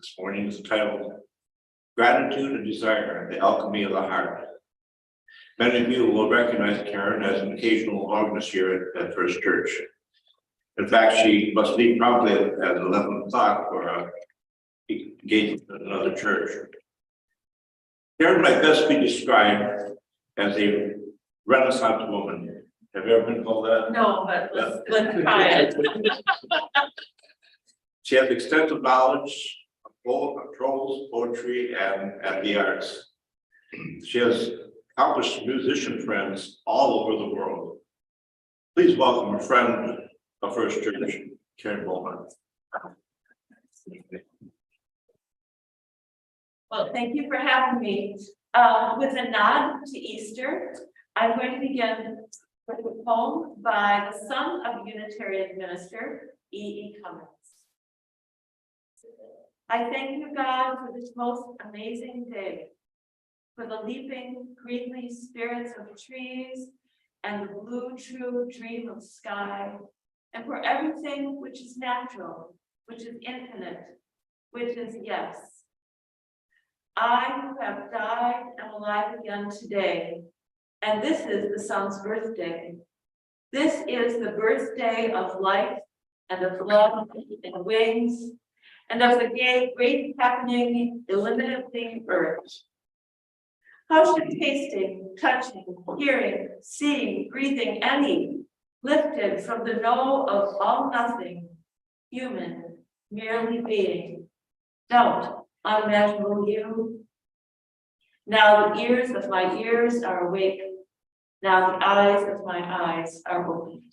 this morning is titled Gratitude and Desire, the Alchemy of the Heart. Many of you will recognize Karen as an occasional organist here at First Church. In fact, she must leave promptly at 11 o'clock for a engagement at another church. Karen might best be described as a Renaissance woman. Have you ever been called that? No, but let's try it. She has extensive knowledge of prose, poetry, and the arts. She has accomplished musician friends all over the world. Please welcome a friend of First Church, Karen Beaumont. Well, thank you for having me. With a nod to Easter, I'm going to begin with a poem by the son of Unitarian minister, E. Cummins. I thank you, God, for this most amazing day, for the leaping, greenly spirits of trees and the blue, true dream of sky, and for everything which is natural, which is infinite, which is yes. I who have died am alive again today, and this is the sun's birthday. This is the birthday of life and of love and wings, and of the great happening illimitably earth. How should tasting, touching, hearing, seeing, breathing, any, lifted from the know of all nothing, human, merely being, doubt unimaginable you? Now the ears of my ears are awake. Now the eyes of my eyes are opened.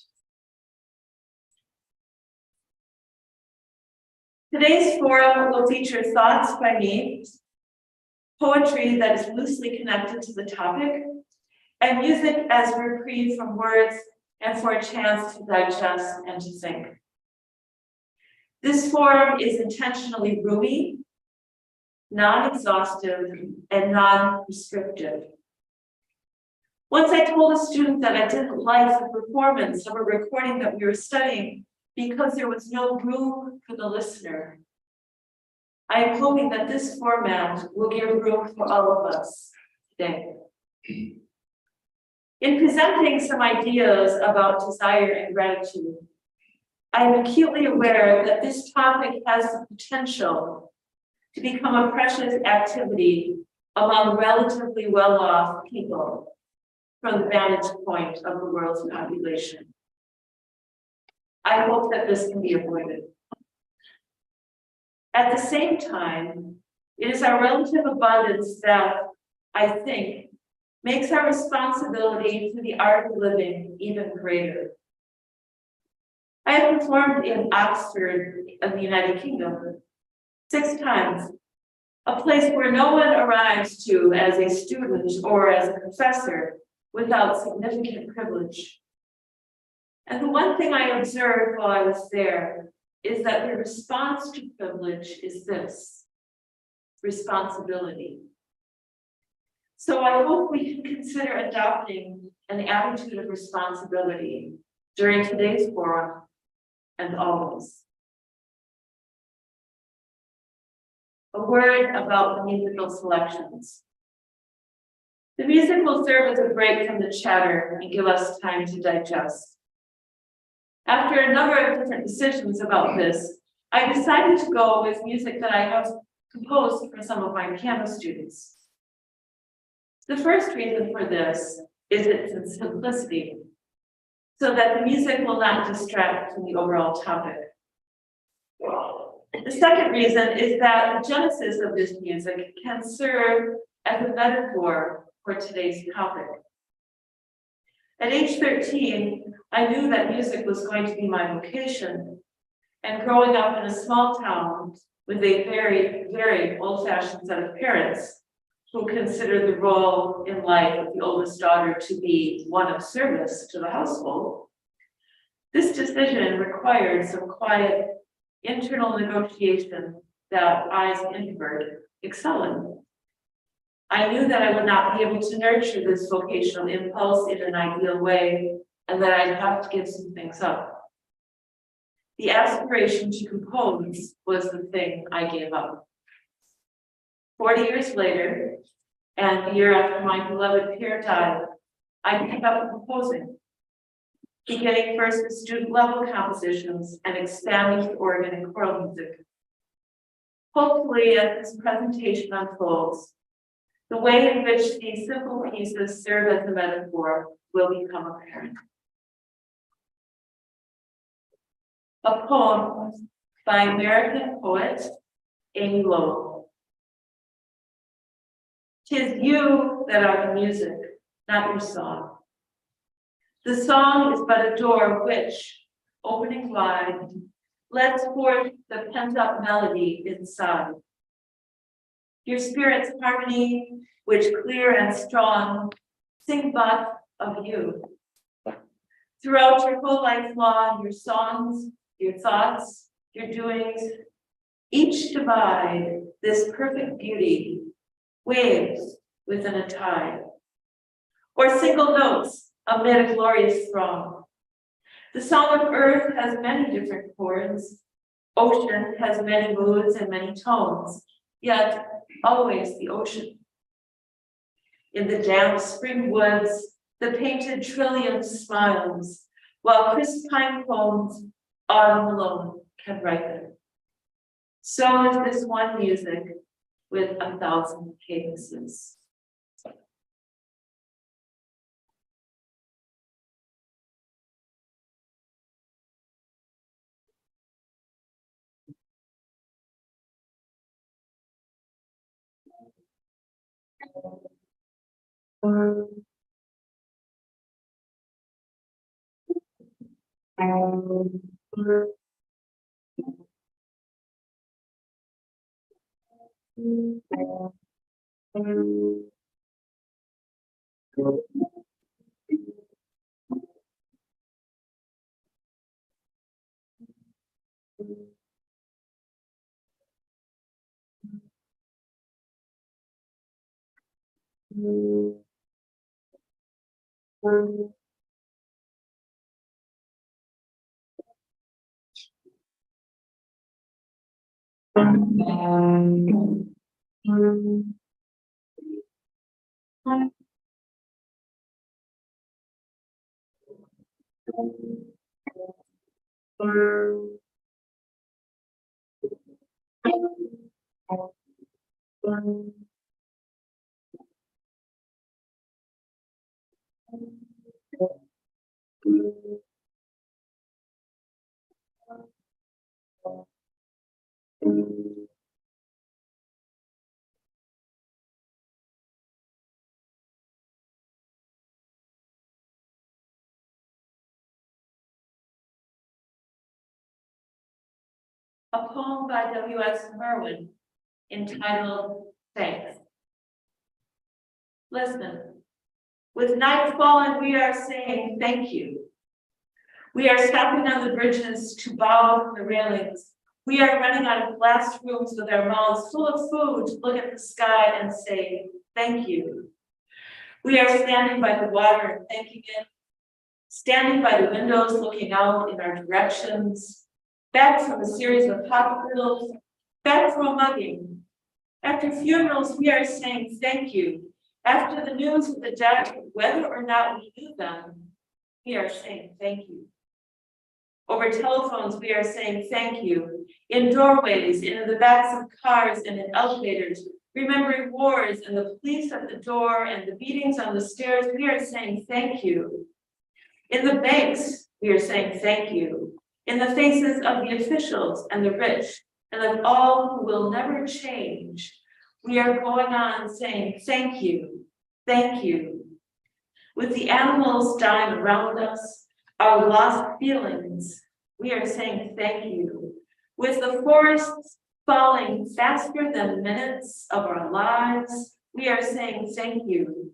Today's forum will feature thoughts by me, poetry that is loosely connected to the topic, and music as reprieve from words and for a chance to digest and to think. This forum is intentionally roomy, non-exhaustive, and non-prescriptive. Once I told a student that I didn't like the performance of a recording that we were studying because there was no room for the listener. I am hoping that this format will give room for all of us today. In presenting some ideas about desire and gratitude, I am acutely aware that this topic has the potential to become a precious activity among relatively well-off people from the vantage point of the world's population. I hope that this can be avoided. At the same time, it is our relative abundance that, I think, makes our responsibility to the art of living even greater. I have performed in Oxford of the United Kingdom 6 times, a place where no one arrives to as a student or as a professor without significant privilege. And the one thing I observed while I was there is that the response to privilege is this: responsibility. So I hope we can consider adopting an attitude of responsibility during today's forum and always. A word about the musical selections. The music will serve as a break from the chatter and give us time to digest. After a number of different decisions about this, I decided to go with music that I have composed for some of my piano students. The first reason for this is its simplicity, so that the music will not distract from the overall topic. The second reason is that the genesis of this music can serve as a metaphor for today's topic. At age 13, I knew that music was going to be my vocation, and growing up in a small town with a very, very old-fashioned set of parents who considered the role in life of the oldest daughter to be one of service to the household, this decision required some quiet internal negotiation that I, as an introvert, excel in. I knew that I would not be able to nurture this vocational impulse in an ideal way, and that I'd have to give some things up. The aspiration to compose was the thing I gave up. 40 years later, and the year after my beloved peer died, I picked up composing, beginning first with student level compositions and expanding to organ and choral music. Hopefully, as this presentation unfolds, the way in which these simple pieces serve as a metaphor will become apparent. A poem by American poet Amy Lowell. "'Tis you that are the music, not your song. The song is but a door which, opening wide, lets forth the pent-up melody inside. Your spirit's harmony, which clear and strong, sing but of you. Throughout your whole life long, your songs, your thoughts, your doings, each divide this perfect beauty, waves within a tide, or single notes amid a glorious throng. The song of earth has many different chords. Ocean has many moods and many tones, yet always the ocean. In the damp spring woods, the painted trillium smiles, while crisp pine cones autumn alone can ripen. So is this one music with 1,000 cadences." A poem by W.S. Merwin entitled "Thanks." Listen, with night fallen, we are saying thank you. We are stopping on the bridges to bow from the railings. We are running out of glass rooms with our mouths full of food to look at the sky and say thank you. We are standing by the water and thanking it, standing by the windows looking out in our directions, back from a series of hospitals, back from a mugging. After funerals, we are saying thank you. After the news of the death, whether or not we knew them, we are saying thank you. Over telephones, we are saying thank you. In doorways, in the backs of cars, and in elevators, remembering wars and the police at the door and the beatings on the stairs, we are saying thank you. In the banks, we are saying thank you. In the faces of the officials and the rich, and of all who will never change, we are going on saying thank you, thank you. With the animals dying around us, our lost feelings, we are saying thank you. With the forests falling faster than minutes of our lives, we are saying thank you.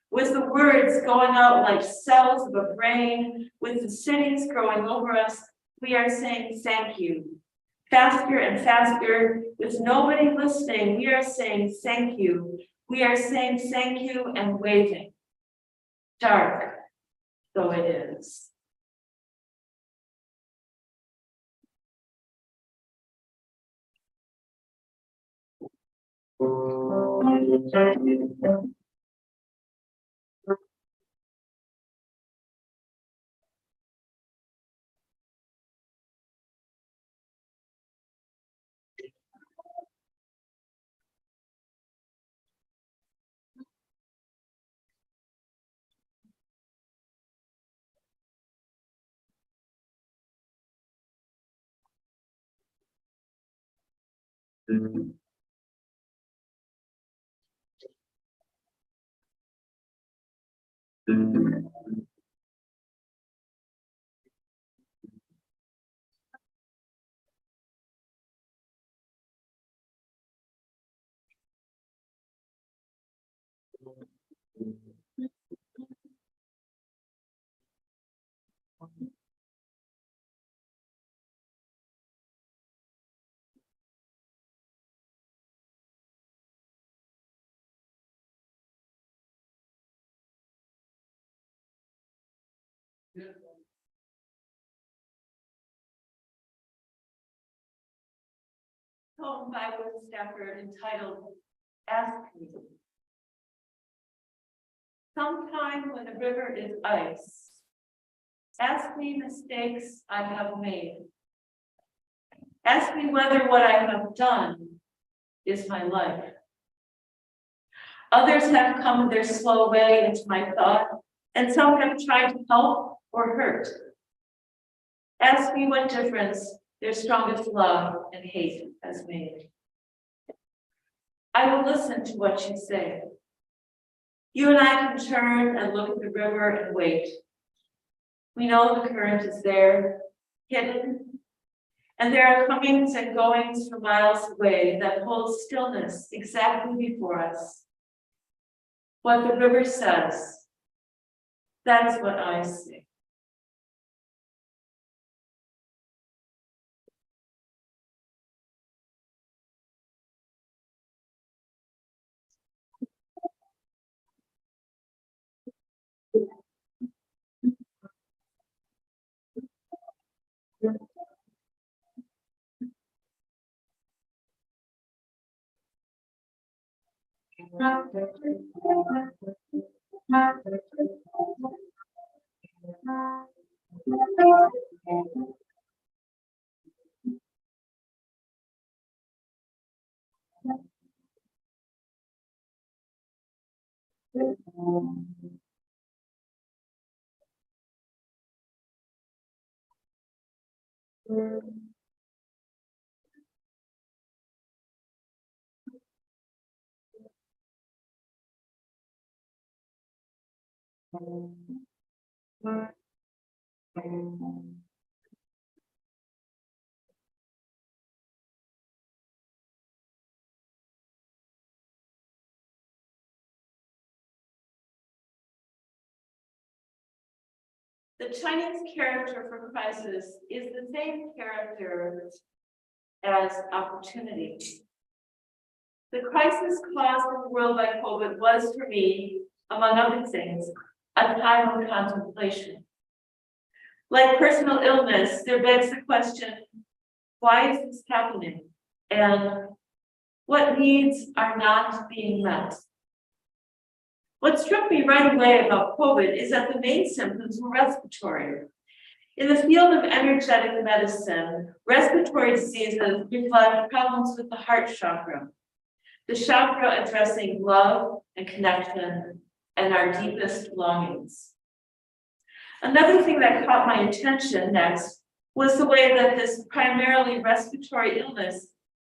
With the words going out like cells of a brain, with the cities growing over us, we are saying thank you. Faster and faster, with nobody listening, we are saying thank you. We are saying thank you and waving. Dark though it is. Poem by Will Stafford entitled Alchemy. Sometime when the river is ice, ask me mistakes I have made. Ask me whether what I have done is my life. Others have come their slow way into my thought, and some have tried to help or hurt. Ask me what difference their strongest love and hate has made. I will listen to what you say. You and I can turn and look at the river and wait. We know the current is there, hidden, and there are comings and goings from miles away that hold stillness exactly before us. What the river says, that's what I see. The Chinese character for crisis is the same character as opportunity. The crisis caused in the world by COVID was for me, among other things, a time of contemplation. Like personal illness, there begs the question, why is this happening? And what needs are not being met? What struck me right away about COVID is that the main symptoms were respiratory. In the field of energetic medicine, respiratory diseases reflect problems with the heart chakra, the chakra addressing love and connection and our deepest longings. Another thing that caught my attention next was the way that this primarily respiratory illness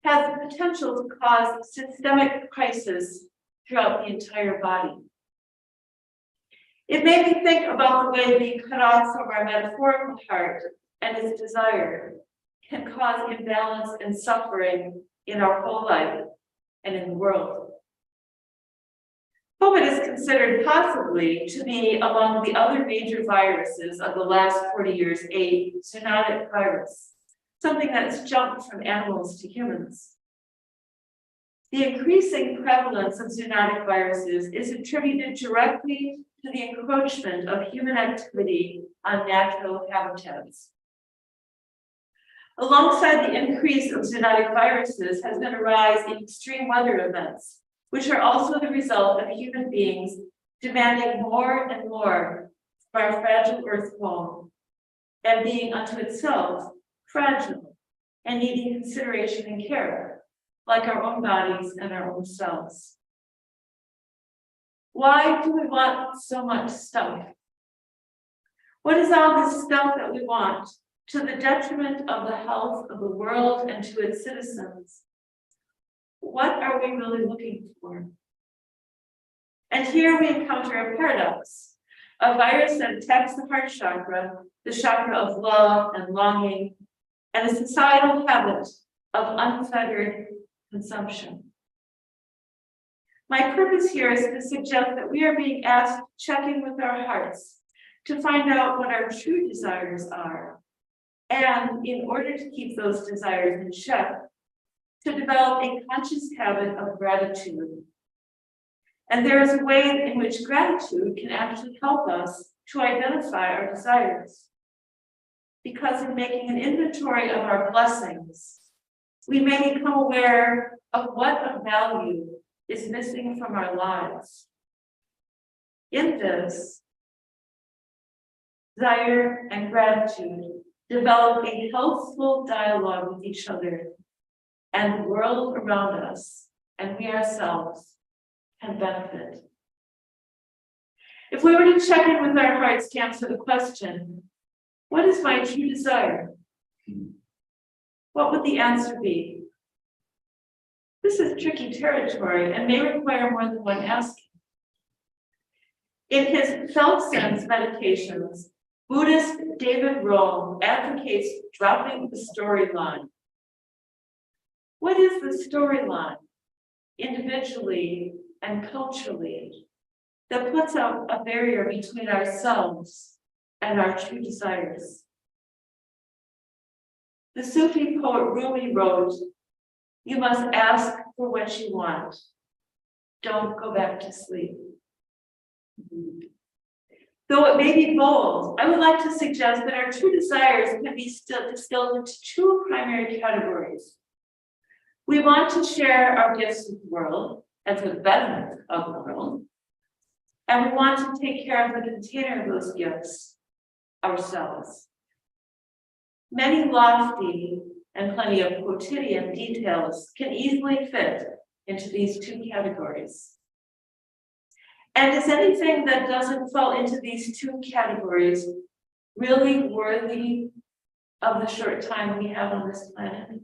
has the potential to cause systemic crisis throughout the entire body. It made me think about the way being cut off from our metaphorical heart and its desire can cause imbalance and suffering in our whole life and in the world. COVID is considered possibly to be among the other major viruses of the last 40 years a zoonotic virus, something that's jumped from animals to humans. The increasing prevalence of zoonotic viruses is attributed directly to the encroachment of human activity on natural habitats. Alongside the increase of zoonotic viruses has been a rise in extreme weather events, which are also the result of human beings demanding more and more from our fragile earth home, and being unto itself fragile and needing consideration and care, like our own bodies and our own selves. Why do we want so much stuff? What is all this stuff that we want to the detriment of the health of the world and to its citizens? What are we really looking for? And here we encounter a paradox, a virus that attacks the heart chakra, the chakra of love and longing, and a societal habit of unfettered consumption. My purpose here is to suggest that we are being asked to check in with our hearts to find out what our true desires are, and in order to keep those desires in check, to develop a conscious habit of gratitude. And there is a way in which gratitude can actually help us to identify our desires. Because in making an inventory of our blessings, we may become aware of what of value is missing from our lives. In this, desire and gratitude develop a healthful dialogue with each other and the world around us, and we ourselves can benefit. If we were to check in with our hearts to answer the question, what is my true desire? What would the answer be? This is tricky territory and may require more than one asking. In his felt sense meditations, Buddhist David Rome advocates dropping the storyline. What is the storyline, individually and culturally, that puts up a barrier between ourselves and our true desires? The Sufi poet Rumi wrote, "You must ask for what you want. Don't go back to sleep." Though it may be bold, I would like to suggest that our true desires can be distilled into two primary categories. We want to share our gifts with the world and for the betterment of the world, and we want to take care of the container of those gifts ourselves. Many lofty and plenty of quotidian details can easily fit into these two categories. And is anything that doesn't fall into these two categories really worthy of the short time we have on this planet?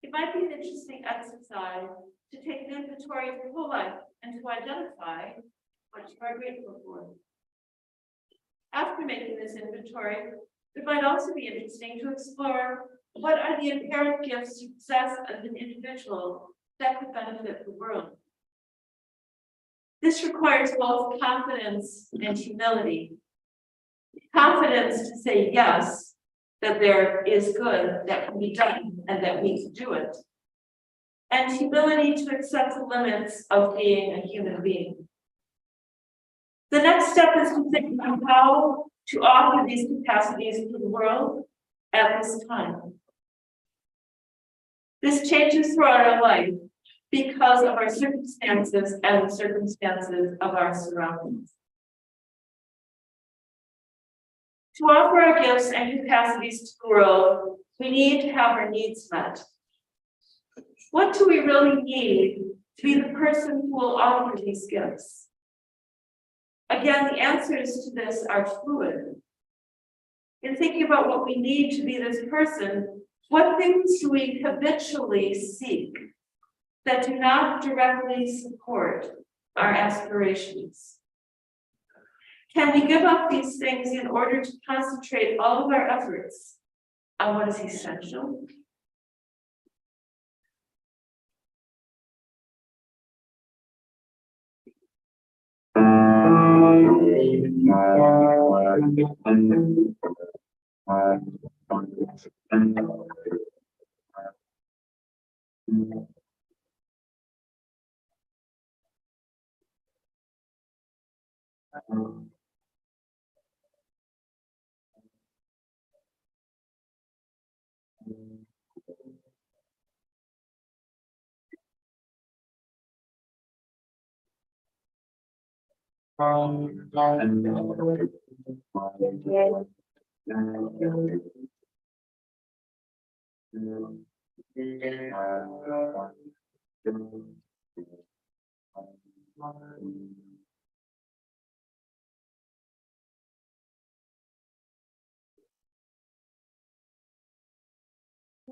It might be an interesting exercise to take an inventory of your whole life and to identify what you are grateful for. After making this inventory, it might also be interesting to explore what are the inherent gifts you possess as an individual that could benefit the world. This requires both confidence and humility. Confidence to say yes, that there is good that can be done and that we can do it. And humility to accept the limits of being a human being. The next step is to think about how to offer these capacities to the world at this time. This changes throughout our life because of our circumstances and the circumstances of our surroundings. To offer our gifts and capacities to the world, we need to have our needs met. What do we really need to be the person who will offer these gifts? Again, the answers to this are fluid. In thinking about what we need to be this person, what things do we habitually seek that do not directly support our aspirations? Can we give up these things in order to concentrate all of our efforts on what is essential?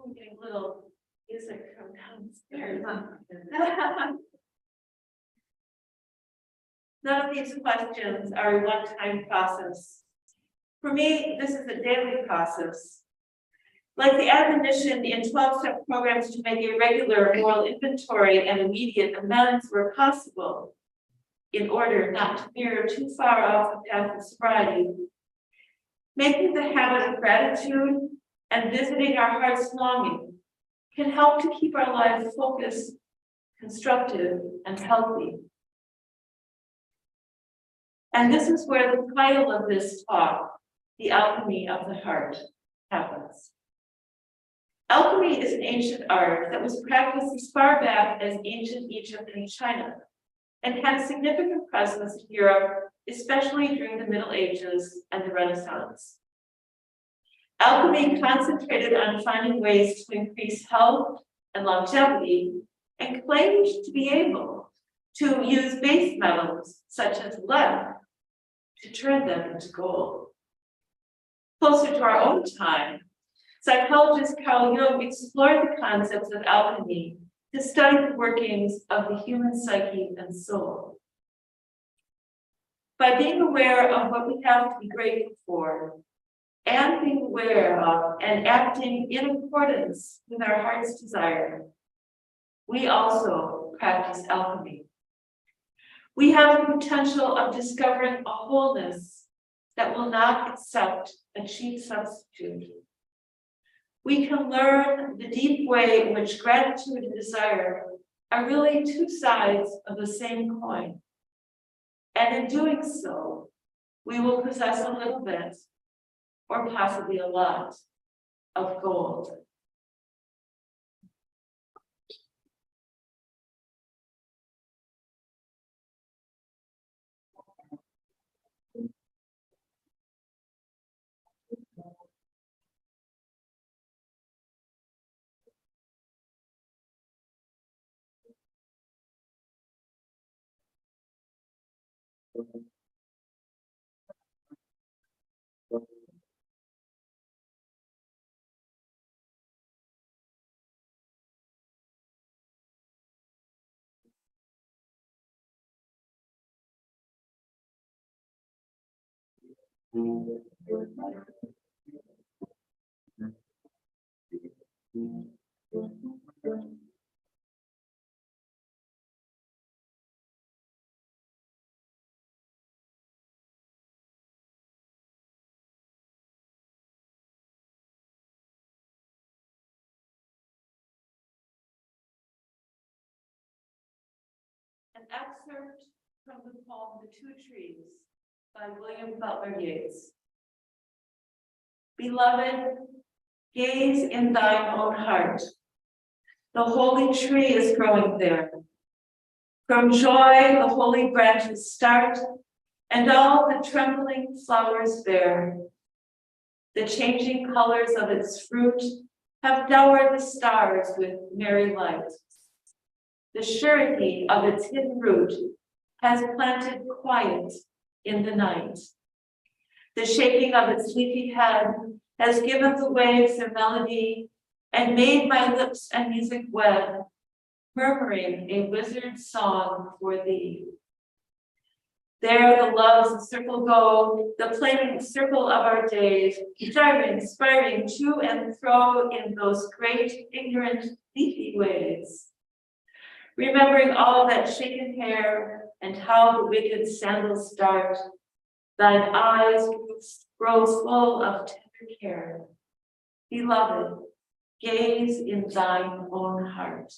I'm getting a little music from downstairs. None of these questions are a one-time process. For me, this is a daily process. Like the admonition in 12-step programs to make a regular moral inventory and immediate amends where possible, in order not to veer too far off the path of sobriety. Making the habit of gratitude and visiting our heart's longing can help to keep our lives focused, constructive, and healthy. And this is where the title of this talk, The Alchemy of the Heart, happens. Alchemy is an ancient art that was practiced as far back as ancient Egypt and China, and had a significant presence in Europe, especially during the Middle Ages and the Renaissance. Alchemy concentrated on finding ways to increase health and longevity, and claimed to be able to use base metals such as lead to turn them into gold. Closer to our own time, psychologist Carl Jung explored the concepts of alchemy to study the workings of the human psyche and soul. By being aware of what we have to be grateful for, and being aware of and acting in accordance with our heart's desire, we also practice alchemy. We have the potential of discovering a wholeness that will not accept a cheap substitute. We can learn the deep way in which gratitude and desire are really two sides of the same coin. And in doing so, we will possess a little bit, or possibly a lot, of gold. An excerpt from the poem The Two Trees by William Butler Yeats. Beloved, gaze in thine own heart. The holy tree is growing there. From joy the holy branches start, and all the trembling flowers bear. The changing colors of its fruit have dowered the stars with merry light. The surety of its hidden root has planted quiet in the night. The shaking of its leafy head has given the waves their melody and made my lips and music wed, murmuring a wizard's song for thee. There the loves circle go, the flaming circle of our days, driving, inspiring to and fro in those great, ignorant, leafy ways. Remembering all that shaken hair and how the wicked sandals dart, thine eyes grow full of tender care. Beloved, gaze in thine own heart.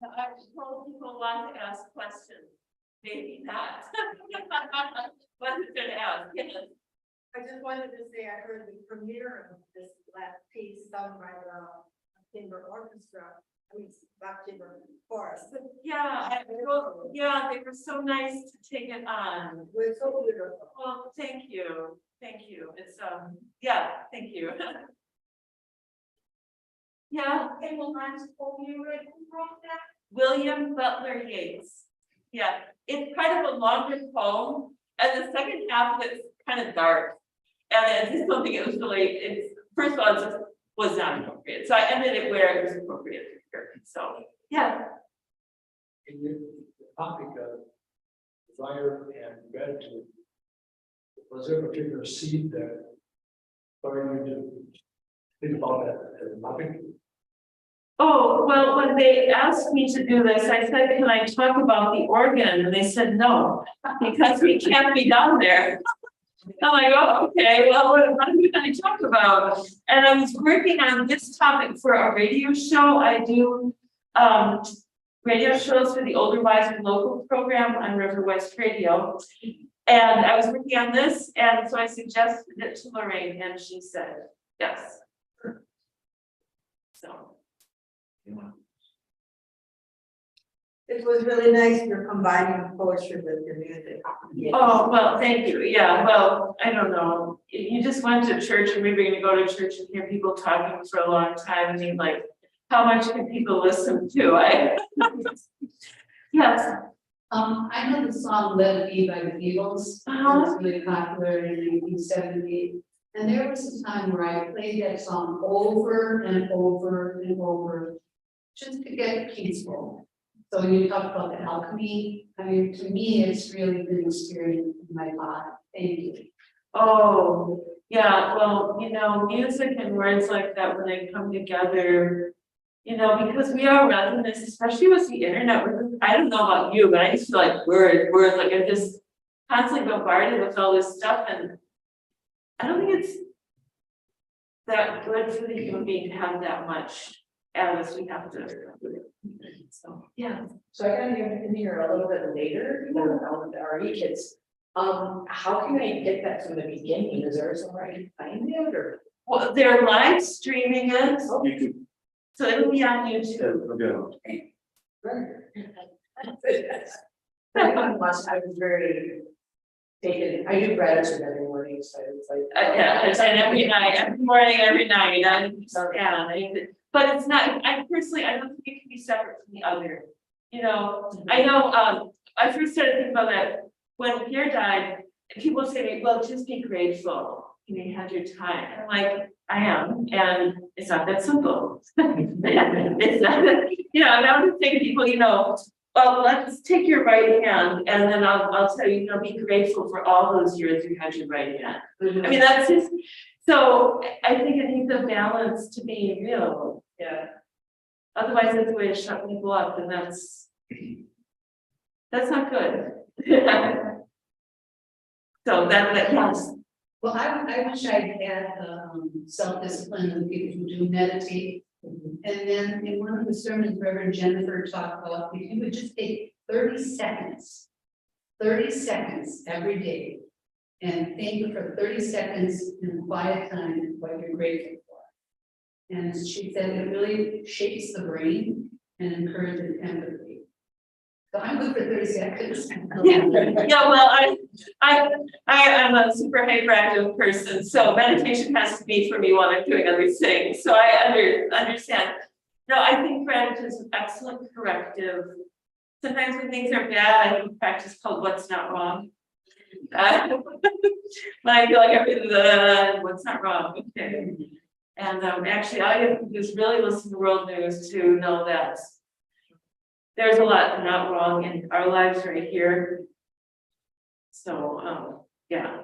I told people want to ask questions, maybe not. What is going to ask? Yes. I just wanted to say, I heard the premiere of this last piece sung by the Timber Orchestra, I mean, not Timber Forest. Yeah, yeah, they were so nice to take it on. It was so beautiful. Well, thank you. Thank you. It's yeah, thank you. Yeah. And will I told you right from that? William Butler Yeats. Yeah, it's kind of a longer poem, and the second half of it's kind of dark. And I just don't think it was really, it's first of all, it just was not appropriate. So I ended it where it was appropriate here. So yeah. In the topic of desire and gratitude, was there a particular seed that started you to think about that as a topic? Oh, well, when they asked me to do this, I said, can I talk about the organ? And they said, no, because we can't be down there. I'm like, oh, okay, well, what are we going to talk about? And I was working on this topic for a radio show. I do radio shows for the Older Wiser Local program on River West Radio. And I was working on this, and so I suggested it to Lorraine, and she said, yes. So. It was really nice, you're combining poetry with your music. Oh, well, thank you. Yeah, well, I don't know. You just went to church and maybe gonna go to church and hear people talking for a long time. I mean, like, how much can people listen to? Yes. I know the song Let It Be by the Beatles. It was really popular in 1970. And there was a time where I played that song over and over and over just to get peaceful. So when you talk about the alchemy, I mean, to me, it's really been experienced in my life. Thank you. Oh, yeah, well, you know, music and words like that, when they come together, you know, because we are resonance, especially with the internet. I don't know about you, but I just feel like words, like I'm just constantly bombarded with all this stuff, and I don't think it's that good for the human being to have that much as we have to. So, yeah. So I got in here a little bit later than the RE kids. How can I get that from the beginning? Is there somewhere I can find it or? Well, they're live streaming it, YouTube. so it'll be on YouTube. Okay. I was very taken, I do gratitude every morning, so it's like. Yeah, it's like every night, every morning, every night, but it's not, I personally, I don't think it can be separate from the other. You know, I know, I first started thinking about that when Pierre died, and people say, to me, well, just be grateful, you had your time, and I'm like, I am, and it's not that simple. It's not that, and I would say to people, well, let's take your right hand, and then I'll tell you, be grateful for all those years you had your right hand. I mean, that's just, so I think it needs a balance to be real. Yeah. Otherwise, it's a way to shut people up, and that's not good. So yes. Well, I wish I had self-discipline of people who do meditate. And then in one of the sermons, Reverend Jennifer talked about if you would just take 30 seconds every day and think for 30 seconds in quiet time what you're grateful for. And she said it really shapes the brain and encourages empathy. So I'm good for 30 seconds. Yeah, well, I'm a super hyperactive person, so meditation has to be for me while I'm doing other things. So I understand. No, I think gratitude is an excellent corrective. Sometimes when things are bad, I have a practice called "What's Not Wrong." When I feel like everything, what's not wrong? Okay. And actually, all you have to do is really listen to world news to know that there's a lot not wrong in our lives right here. So, yeah.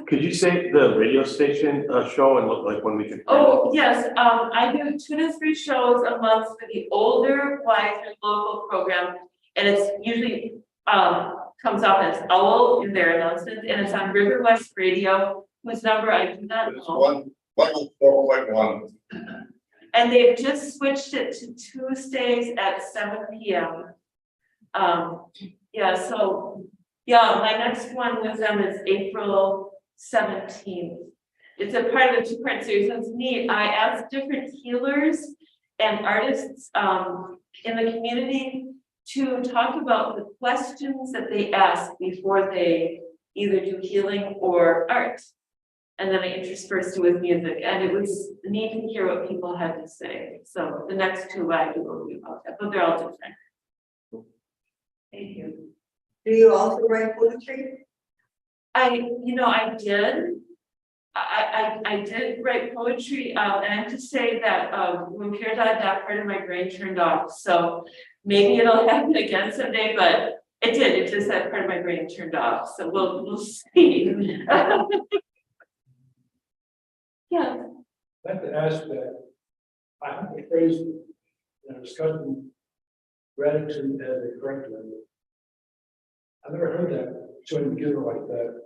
Could you say the radio station show and look like when we can? Oh, yes, I do 2 to 3 shows a month for the older, wiser local program. And it's usually, comes off as OWL in their announcements, and it's on River West Radio, whose number I do not know. 104.1. And they've just switched it to Tuesdays at 7 p.m. My next one with them is April 17th. It's a part of the 2-part series. It's neat. I asked different healers and artists in the community to talk about the questions that they ask before they either do healing or art. And then I interspersed it with music, and it was neat to hear what people had to say. So the next 2 I do will be about that, but they're all different. Thank you. Do you also write poetry? I did. I did write poetry, and I have to say that when Pierre died, that part of my brain turned off. So maybe it'll happen again someday, but it did. It just that part of my brain turned off. So we'll see. Yeah. I'd like to ask that, I think the phrase in discussing gratitude as a corrective. I've never heard that joined together like that.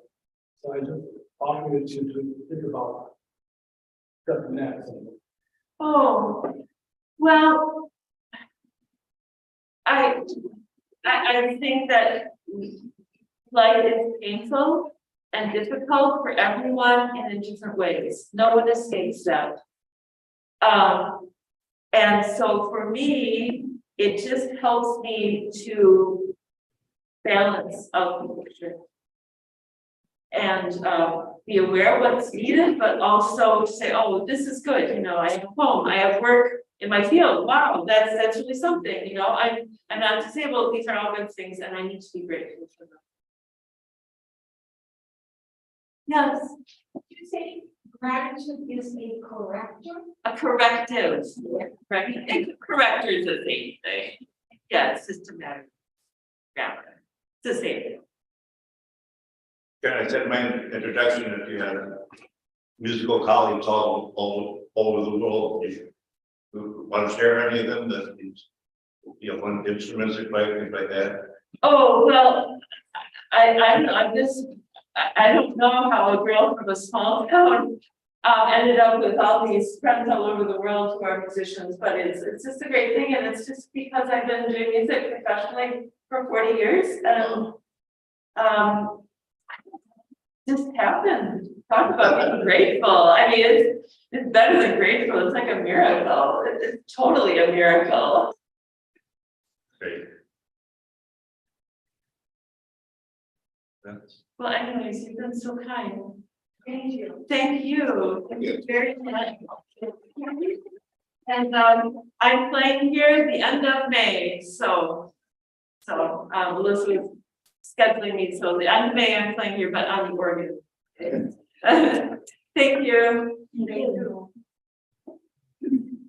So I just offer you to think about that. Oh, well, I think that life is painful and difficult for everyone in different ways. No one escapes that. And so for me, it just helps me to balance out the picture and be aware of what's needed, but also say, oh, this is good. I have a home, I have work in my field. Wow, that's really something. I'm not disabled. These are all good things, and I need to be grateful for them. Yes. Did you say gratitude is a corrector? A corrective. Right? Corrector is the same thing. Yeah, it's systematic grammar. It's the same thing. I said in my introduction that you had musical colleagues all over the world. You want to share any of them that one instruments they play, things like that? Oh, well, I don't know how a girl from a small town ended up with all these friends all over the world who are musicians, but it's just a great thing, and it's just because I've been doing music professionally for 40 years, and just happened. Talk about being grateful. I mean, it's better than grateful. It's like a miracle. It's totally a miracle. Well, anyways, you've been so kind. Thank you. Thank you. Thank you very much. And I'm playing here the end of May, so Elizabeth scheduling me, so the end of May I'm playing here, but on the organ. Thank you. Thank you.